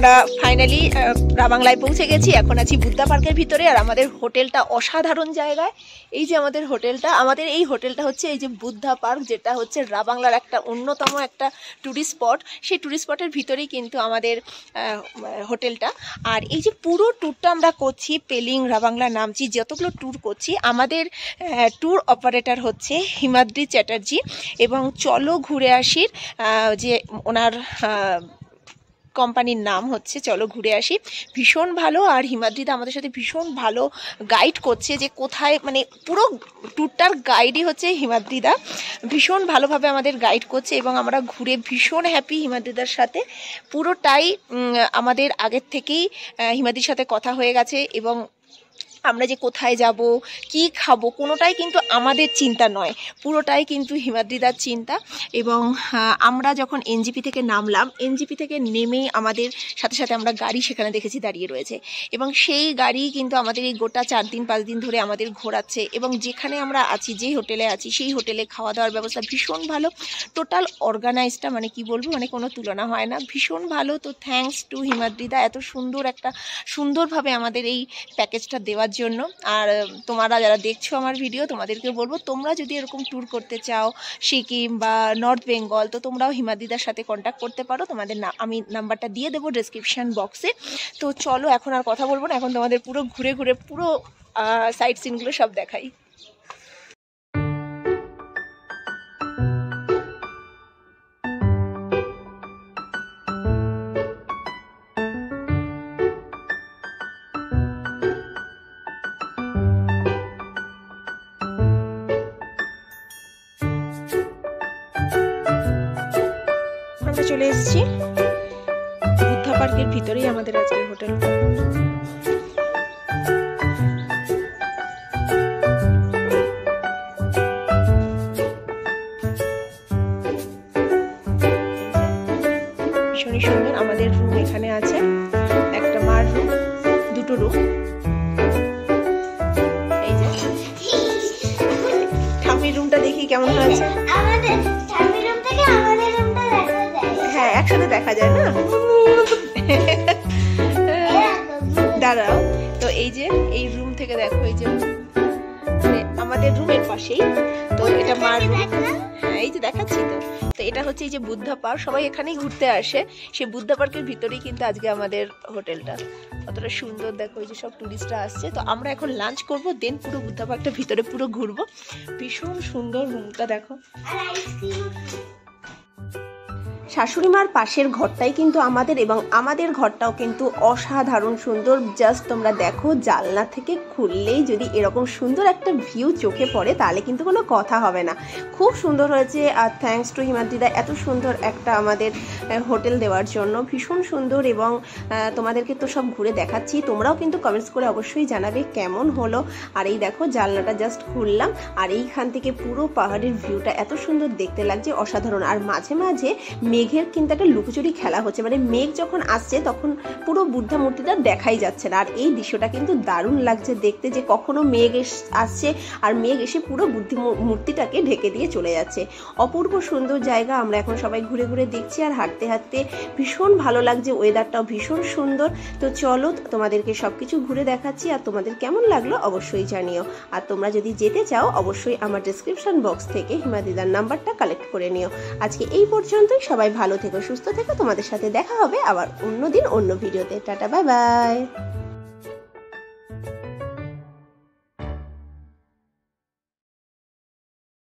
আমরা ফাইনালি রাবাংলায় পৌঁছে গেছি। এখন আছি বুদ্ধা পার্কের ভিতরে, আর আমাদের হোটেলটা অসাধারণ জায়গায়। এই যে আমাদের হোটেলটা, আমাদের এই হোটেলটা হচ্ছে এই যে বুদ্ধা পার্ক, যেটা হচ্ছে রাবাংলার একটা অন্যতম একটা ট্যুরিস্ট স্পট। সেই ট্যুরিস্ট স্পটের ভিতরেই কিন্তু আমাদের হোটেলটা। আর এই যে পুরো ট্যুরটা আমরা করছি, পেলিং রাবাংলা নামছি, যতগুলো ট্যুর করছি, আমাদের ট্যুর অপারেটর হচ্ছে হিমাদ্রি চ্যাটার্জি। এবং চলো ঘুরে আসির যে ওনার কোম্পানির নাম হচ্ছে চলো ঘুরে আসি, ভীষণ ভালো। আর হিমাদ্রিদা আমাদের সাথে ভীষণ ভালো গাইড করছে, যে কোথায় মানে পুরো ট্যুরটার গাইডই হচ্ছে হিমাদ্রিদা, ভীষণ ভালোভাবে আমাদের গাইড করছে। এবং আমরা ঘুরে ভীষণ হ্যাপি হিমাদ্রিদার সাথে। পুরোটাই আমাদের আগের থেকেই হিমাদ্রির সাথে কথা হয়ে গেছে, এবং আমরা যে কোথায় যাব, কি খাবো, কোনোটাই কিন্তু আমাদের চিন্তা নয়, পুরোটাই কিন্তু হিমাদ্রিদার চিন্তা। এবং আমরা যখন এনজিপি থেকে নামলাম, এনজিপি থেকে নেমেই আমাদের সাথে সাথে আমরা গাড়ি সেখানে দেখেছি দাঁড়িয়ে রয়েছে, এবং সেই গাড়ি কিন্তু আমাদের এই গোটা 4 দিন 5 দিন ধরে আমাদের ঘোরাচ্ছে। এবং যেখানে আমরা আছি, যে হোটেলে আছি, সেই হোটেলে খাওয়া দাওয়ার ব্যবস্থা ভীষণ ভালো, টোটাল অর্গানাইজটা মানে কি বলবো, মানে কোনো তুলনা হয় না, ভীষণ ভালো। তো থ্যাঙ্কস টু হিমাদ্রিদা এত সুন্দর একটা সুন্দরভাবে আমাদের এই প্যাকেজটা দেওয়ার জন্য। আর তোমরা যারা দেখছো আমার ভিডিও, তোমাদেরকে বলবো, তোমরা যদি এরকম ট্যুর করতে চাও সিকিম বা নর্থ বেঙ্গল, তো তোমরাও হিমাদ্রিদার সাথে কন্ট্যাক্ট করতে পারো। তোমাদের আমি নাম্বারটা দিয়ে দেবো ডেসক্রিপশন বক্সে। তো চলো, এখন আর কথা বলবো না, এখন তোমাদের পুরো ঘুরে ঘুরে পুরো সাইট সিনগুলো সব দেখাই। আমরা চলে এসেছি বুদ্ধা পার্কের ভিতরেই আমাদের আজকের হোটেল। ভীষণই সুন্দর আমাদের রুম এখানে আছে, একটা মার রুম, দুটো রুম। এই যে ঠাম্মির রুমটা দেখি কেমন হয়েছে। হ্যাঁ, একসাথে দেখা যায় না, দাঁড়াও। তো এই যে এই রুম থেকে দেখো, এই যে আমাদের রুমের পাশেই, তো এটা মার রুম। হ্যাঁ, এই যে দেখাচ্ছি তো। তো এটা হচ্ছে এই যে বুদ্ধা পার্ক, সবাই এখানেই ঘুরতে আসে। সেই বুদ্ধা পার্কের ভিতরেই কিন্তু আজকে আমাদের হোটেলটা, কতটা সুন্দর দেখো, এই যে সব টুরিস্টরা আসছে। তো আমরা এখন লাঞ্চ করব, দেন পুরো বুদ্ধা পার্কটা ভিতরে পুরো ঘুরবো। ভীষণ সুন্দর রুমটা দেখো। শাশুড়ি মার পাশের ঘরটাই কিন্তু আমাদের, এবং আমাদের ঘরটাও কিন্তু অসাধারণ সুন্দর। জাস্ট তোমরা দেখো, জানলা থেকে খুললেই যদি এরকম সুন্দর একটা ভিউ চোখে পড়ে, তাহলে কিন্তু কোনো কথা হবে না। খুব সুন্দর হয়েছে। আর থ্যাঙ্কস টু হিমাদ্রিদা এত সুন্দর একটা আমাদের হোটেল দেওয়ার জন্য, ভীষণ সুন্দর। এবং তোমাদেরকে তো সব ঘুরে দেখাচ্ছি, তোমরাও কিন্তু কমেন্টস করে অবশ্যই জানাবে কেমন হলো। আর এই দেখো, জানলাটা জাস্ট খুললাম, আর এইখান থেকে পুরো পাহাড়ের ভিউটা এত সুন্দর দেখতে লাগছে, অসাধারণ। আর মাঝে মাঝে মেঘের কিন্তু একটা লুকোচুরি খেলা হচ্ছে, মানে মেঘ যখন আসছে তখন পুরো বুদ্ধা মূর্তিটা দেখাই যাচ্ছে না। আর এই দৃশ্যটা কিন্তু দারুণ লাগছে দেখতে, যে কখনো মেঘ আসছে আর মেঘ এসে পুরো মূর্তিটাকে ঢেকে দিয়ে চলে যাচ্ছে। অপূর্ব সুন্দর জায়গা। আমরা এখন সবাই ঘুরে ঘুরে দেখছি আর হাঁটতে হাঁটতে ভীষণ ভালো লাগছে, ওয়েদারটাও ভীষণ সুন্দর। তো চলো, তোমাদেরকে সবকিছু ঘুরে দেখাচ্ছি, আর তোমাদের কেমন লাগলো অবশ্যই জানিও। আর তোমরা যদি যেতে চাও, অবশ্যই আমার ডেসক্রিপশন বক্স থেকে হিমাদ্রিদার নাম্বারটা কালেক্ট করে নিও। আজকে এই পর্যন্তই। সবাই ভালো থেকো, সুস্থ থেকো। তোমাদের সাথে দেখা হবে আবার অন্য দিন অন্য ভিডিওতে। Tata, bye bye.